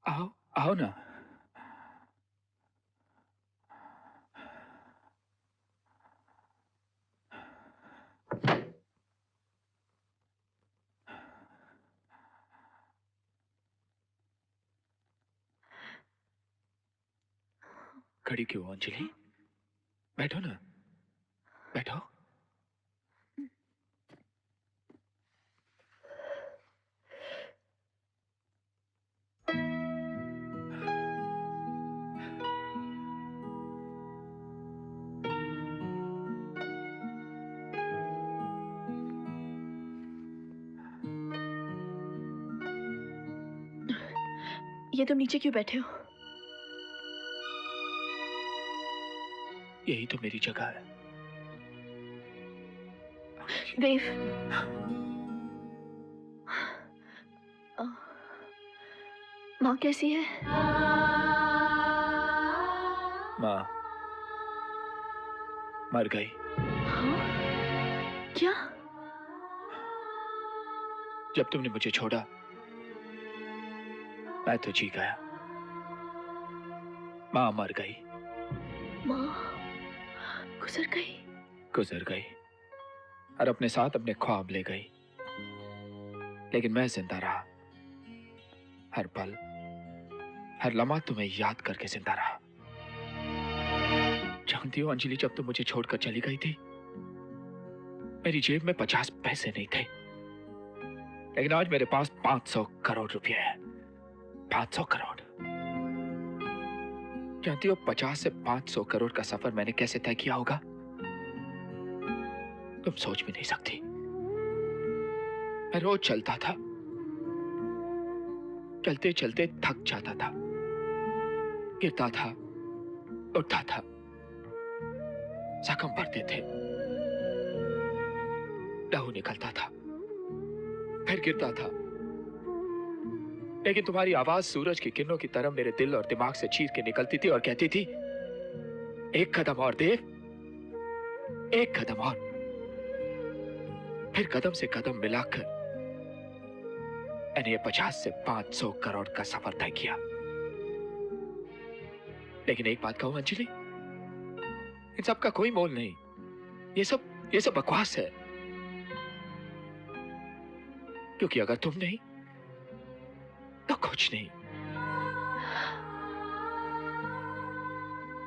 आओ आओ ना। खड़ी क्यों हो अंजलि? बैठो ना, बैठो। ये तुम नीचे क्यों बैठे हो? यही तो मेरी जगह है। देव, माँ कैसी है? माँ मर गई। हाँ? क्या? जब तुमने मुझे छोड़ा मैं तो जी गया। माँ मर गई। माँ गुजर गई? गुजर गई और अपने साथ अपने ख्वाब ले गई, लेकिन मैं जिंदा रहा। हर पल हर लम्हा तुम्हें याद करके जिंदा रहा। जानती हो अंजलि, जब तुम मुझे छोड़कर चली गई थी मेरी जेब में 50 पैसे नहीं थे, लेकिन आज मेरे पास 500 करोड़ रुपए हैं। 500 करोड़। जानती हो 50 से 500 करोड़ का सफर मैंने कैसे तय किया होगा? तुम सोच भी नहीं सकती। मैं रोज चलता था, चलते चलते थक जाता था, गिरता था, उठता था, जख्म पड़ते थे, लहू निकलता था, फिर गिरता था, लेकिन तुम्हारी आवाज सूरज की किरणों की तरह मेरे दिल और दिमाग से चीर के निकलती थी और कहती थी, एक कदम और देव, एक कदम और। फिर कदम से कदम मिलाकर मैंने 50 से 500 करोड़ का सफर तय किया। लेकिन एक बात कहूं अंजलि, इन सब का कोई मोल नहीं। ये सब बकवास है, क्योंकि अगर तुम नहीं तो कुछ नहीं।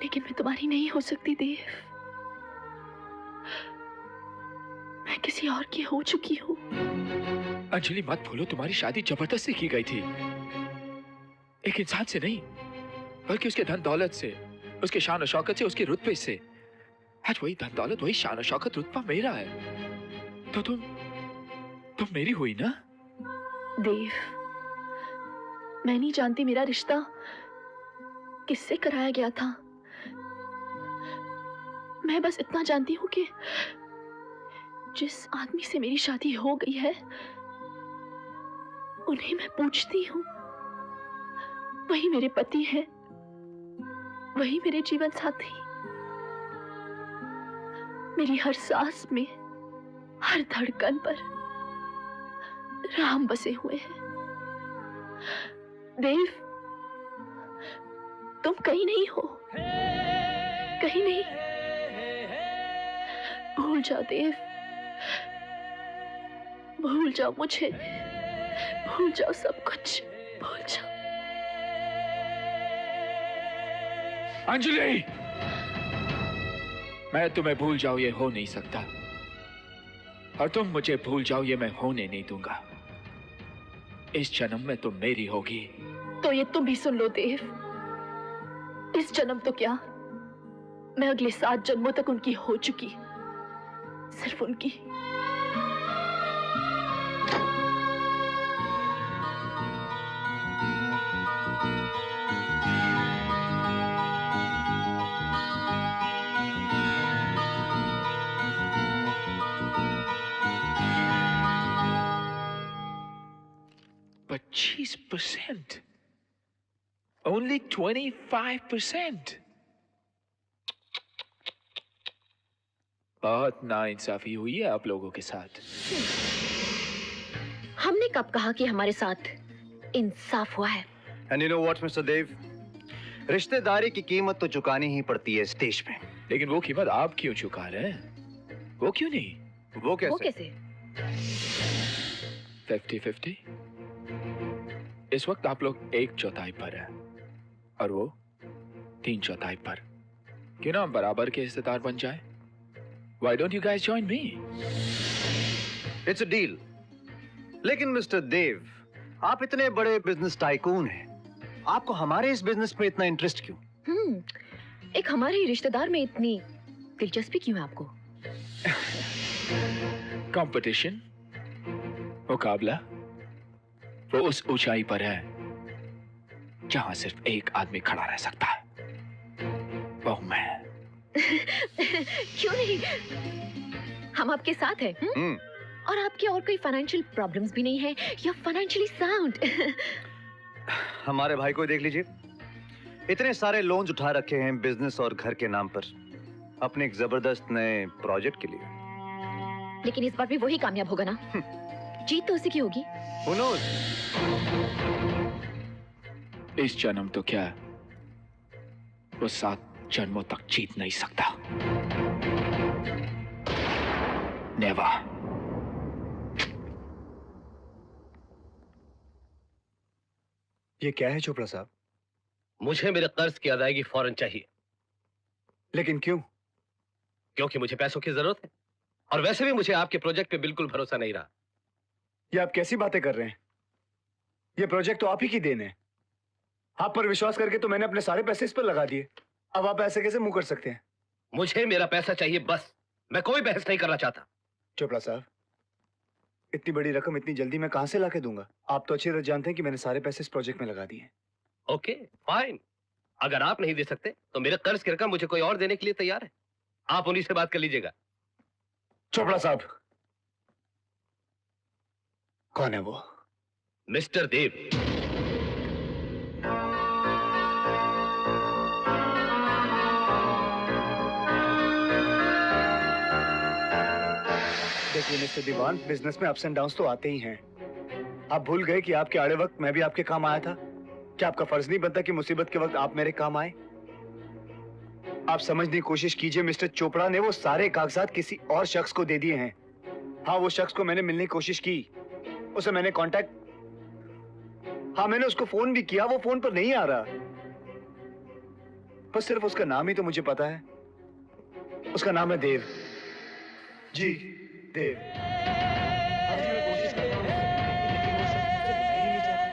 लेकिन मैं तुम्हारी नहीं हो सकती देव। मैं किसी और की हो चुकी हूँ। अंजलि मत भूलो, तुम्हारी शादी जबरदस्ती की गई थी, एक इंसान से नहीं, बल्कि उसके धन दौलत से, उसके शान और शौकत से, उसके रुतबे से। आज वही धन दौलत, वही शान और शौकत, रुतबा मेरा है, तो तुम मेरी हुई ना? देव, मैं नहीं जानती मेरा रिश्ता किससे कराया गया था। मैं बस इतना जानती हूँ कि जिस आदमी से मेरी शादी हो गई है उन्हें मैं पूछती हूँ, वही मेरे पति हैं, वही मेरे जीवन साथी। मेरी हर सांस में, हर धड़कन पर राम बसे हुए हैं। देव, तुम कहीं नहीं हो, कहीं नहीं। भूल जाओ देव, भूल जाओ मुझे, भूल जाओ सब कुछ, भूल जाओ। अंजलि, मैं तुम्हें भूल जाऊं ये हो नहीं सकता, और तुम मुझे भूल जाओ ये मैं होने नहीं दूंगा। इस जन्म में तुम मेरी होगी। तो ये तुम भी सुन लो देव, इस जन्म तो क्या, मैं अगले 7 जन्मों तक उनकी हो चुकी, सिर्फ उनकी। But 25%, only 25%। बहुत नाइंसाफी हुई है आप लोगों के साथ। हमने कब कहा कि हमारे साथ इंसाफ हुआ है? And you know what, Mr. Dev? रिश्तेदारी की कीमत तो चुकानी ही पड़ती है इस देश में। लेकिन वो कीमत आप क्यों चुका रहे हैं? वो क्यों नहीं? वो कैसे? वो कैसे? 50-50? इस वक्त आप लोग 1/4 पर हैं और वो 3/4 पर। क्यों ना हम बराबर के हिस्सेदार बन जाए? Why don't you guys join me? It's a deal. लेकिन मिस्टर देव, आप इतने बड़े बिजनेस टाइकून हैं, आपको हमारे इस बिजनेस में इतना इंटरेस्ट क्यों? एक हमारे ही रिश्तेदार में इतनी दिलचस्पी क्यों है आपको? कंपटीशन, मुकाबला, वो उस ऊंचाई पर है जहां सिर्फ एक आदमी खड़ा रह सकता है, वो मैं। क्यों नहीं? हम आपके साथ हैं। और आपके और कोई फाइनेंशियल प्रॉब्लम्स भी नहीं है, यू आर फाइनेंशियली साउंड। हमारे भाई को देख लीजिए, इतने सारे लोन्स उठा रखे हैं बिजनेस और घर के नाम पर अपने एक जबरदस्त नए प्रोजेक्ट के लिए। लेकिन इस बार भी वही कामयाब होगा ना? जीत तो उसी की होगी। Who knows? इस जन्म तो क्या, वो 7 जन्मों तक जीत नहीं सकता। नेवर। ये क्या है चोपड़ा साहब? मुझे मेरे कर्ज की अदायगी फौरन चाहिए। लेकिन क्यों? क्योंकि मुझे पैसों की जरूरत है और वैसे भी मुझे आपके प्रोजेक्ट पे बिल्कुल भरोसा नहीं रहा। ये आप कैसी बातें कर रहे हैं? ये प्रोजेक्ट तो आप ही की देन है। आप पर विश्वास करके तो मैंने अपने सारे पैसे इस पर लगा दिए। अब आप ऐसे कैसे मुंह कर सकते हैं? मुझे मेरा पैसा चाहिए बस। मैं कोई बहस नहीं करना चाहता। चोपड़ा साहब, इतनी बड़ी रकम इतनी जल्दी मैं कहां से लाके दूंगा? आप तो अच्छी तरह जानते हैं कि मैंने सारे पैसे इस प्रोजेक्ट में लगा दिए हैं। ओके फाइन, अगर आप नहीं दे सकते तो मेरे कर्ज की रकम मुझे कोई और देने के लिए तैयार है। आप उन्हीं से बात कर लीजिएगा। चोपड़ा साहब, कौन है वो? मिस्टर देव। देखिए मिस्टर दीवान, बिजनेस में अप्स एंड डाउन्स तो आते ही हैं। आप भूल गए कि आपके आड़े वक्त मैं भी आपके काम आया था। क्या आपका फर्ज नहीं बनता कि मुसीबत के वक्त आप मेरे काम आए? आप समझने की कोशिश कीजिए, मिस्टर चोपड़ा ने वो सारे कागजात किसी और शख्स को दे दिए हैं। हाँ, वो शख्स को मैंने मिलने की कोशिश की, उसे मैंने हाँ, मैंने उसको फोन भी किया, वो फोन पर नहीं आ रहा। बस सिर्फ उसका नाम ही तो मुझे पता है। उसका नाम है देव। जी, देव। आज भी मैं कोशिश करता हूँ, लेकिन वो शख्स मुझसे मिलना ही नहीं चाहता।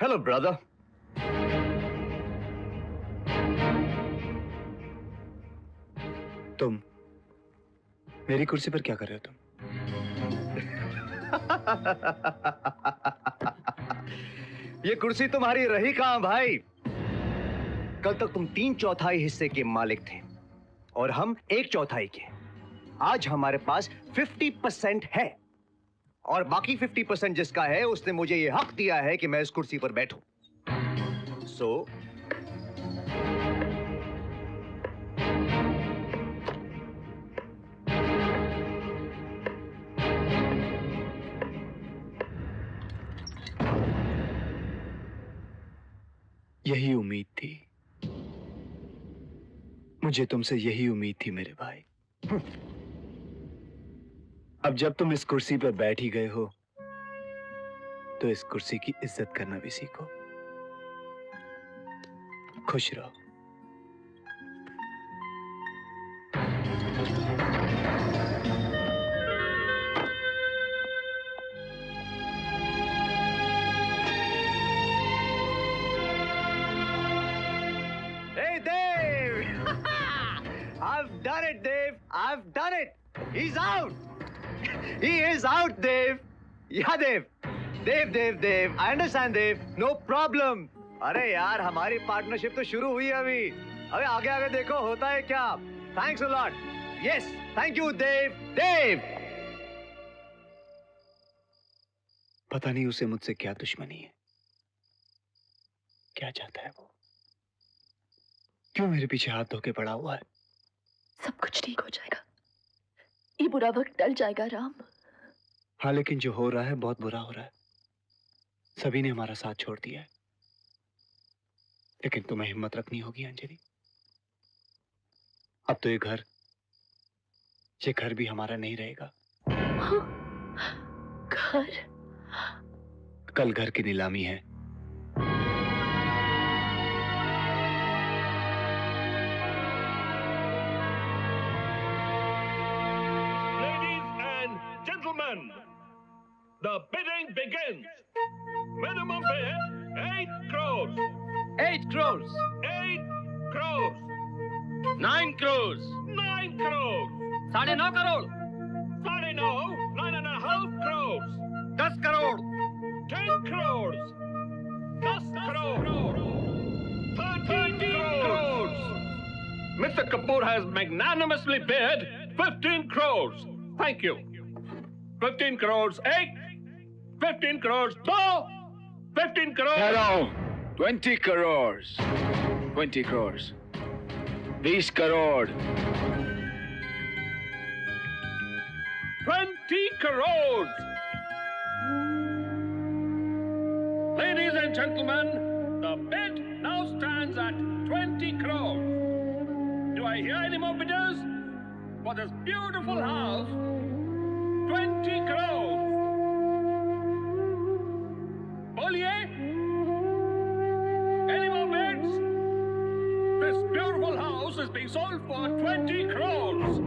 Hello brother. तुम मेरी कुर्सी पर क्या कर रहे हो तुम? ये कुर्सी तुम्हारी रही कहां भाई? कल तक तुम 3/4 हिस्से के मालिक थे और हम 1/4 के। आज हमारे पास 50% है और बाकी 50% जिसका है उसने मुझे ये हक दिया है कि मैं इस कुर्सी पर बैठूं। सो यही उम्मीद थी, मुझे तुमसे यही उम्मीद थी मेरे भाई। अब जब तुम इस कुर्सी पर बैठ ही गए हो तो इस कुर्सी की इज्जत करना भी सीखो। खुश रहो। Hey Dave! I've done it, Dave. I've done it. He's out. He is out, Dave. Yeah, Dave. Dave. I understand, Dave. No problem. अरे यार, हमारी पार्टनरशिप तो शुरू हुई है अभी। अबे आगे देखो होता है क्या। Thanks a lot. Yes, thank you, Dave. पता नहीं उसे मुझसे क्या दुश्मनी है, क्या चाहता है वो, क्यों मेरे पीछे हाथ धो के पड़ा हुआ है। सब कुछ ठीक हो जाएगा, ये बुरा वक्त टल जाएगा राम। हाँ, लेकिन जो हो रहा है बहुत बुरा हो रहा है। सभी ने हमारा साथ छोड़ दिया है, लेकिन तुम्हें हिम्मत रखनी होगी अंजलि। अब तो ये घर भी हमारा नहीं रहेगा। घर? कल घर की नीलामी है। Ladies and gentlemen, the bidding begins. Minimum bid 8 crores. 8 crores. 8 crores. 9 crores. 9 crores. 9.5 crore. 9.5, 9.5 crores. 10 crore. 10 crores. 10 crores. 30 crores. Mr. Kapoor has magnanimously bid 15 crores. Thank you. 15 crores, 8. 15 crores, no. 15 crores. Hello. 20 crores. 20 crores. 20 crore. 20 crores. Ladies and gentlemen, the bid now stands at 20 crores. Do I hear any more bidders? For this beautiful house, 20 crores. Boliye? Any more bids? This beautiful house is being sold for 20 crores.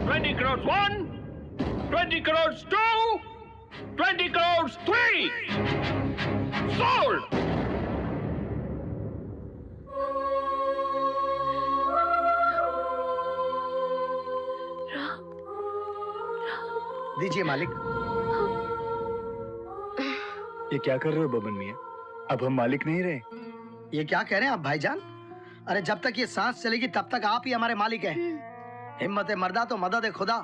20 crores 1, 20 crores 2, 20 crores 3. Sold! दीजिए मालिक. ये क्या कर रहे हो बबन मियां? अब हम मालिक नहीं रहे। ये क्या कह रहे हैं आप भाईजान? अरे जब तक ये सांस चलेगी तब तक आप ही हमारे मालिक हैं. हिम्मत है मर्दा तो मदद है खुदा.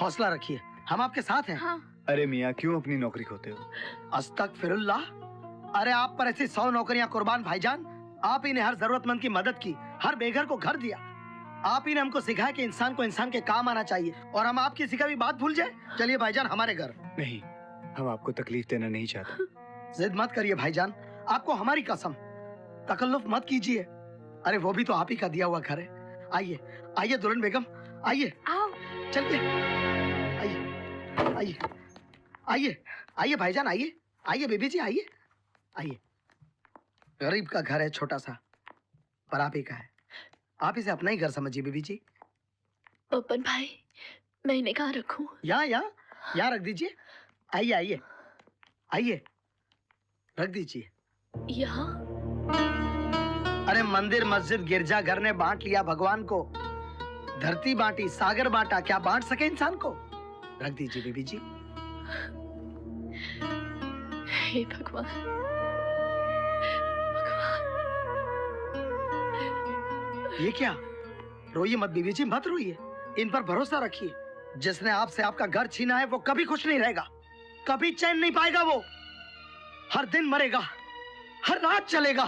हौसला रखिए, हम आपके साथ हैं. हाँ। अरे मियां, क्यों अपनी नौकरी खोते हो? अस्तगफिरुल्लाह. अरे आप पर ऐसी 100 नौकरियां कुर्बान भाईजान. आप ही ने हर जरूरतमंद की मदद की, हर बेघर को घर दिया. आप ही ने हमको सिखाया कि इंसान को इंसान के काम आना चाहिए, और हम आपकी किसी का भी बात भूल जाए. चलिए भाईजान हमारे घर. नहीं, हम आपको तकलीफ देना नहीं चाहते। जिद मत करिए भाईजान, आपको हमारी कसम, तकल्लुफ मत कीजिए। अरे वो भी तो आप ही का दिया हुआ घर है। आइए आइए दुल्हन बेगम, आइए चलिए, आइए आइए आइए आइए भाईजान, आइए आइए बीबी जी, आइए आइए। गरीब का घर है छोटा सा, पर आप ही का है। आप इसे अपना ही घर समझिए बीबी जी। ओपन भाई, मैं इन्हें कहाँ रखूं? यहाँ रख दीजिए। आइए आइए आइए, रख दीजिए यहाँ। अरे मंदिर मस्जिद गिरजा घर ने बांट लिया भगवान को, धरती बांटी सागर बांटा, क्या बांट सके इंसान को? रख दीजिए बीबी जी। हे भगवान, भगवान। ये क्या? रोइए मत बीबी जी, मत रोइए, इन पर भरोसा रखिए। जिसने आपसे आपका घर छीना है वो कभी खुश नहीं रहेगा, कभी चैन नहीं पाएगा। वो हर दिन मरेगा, हर रात चलेगा,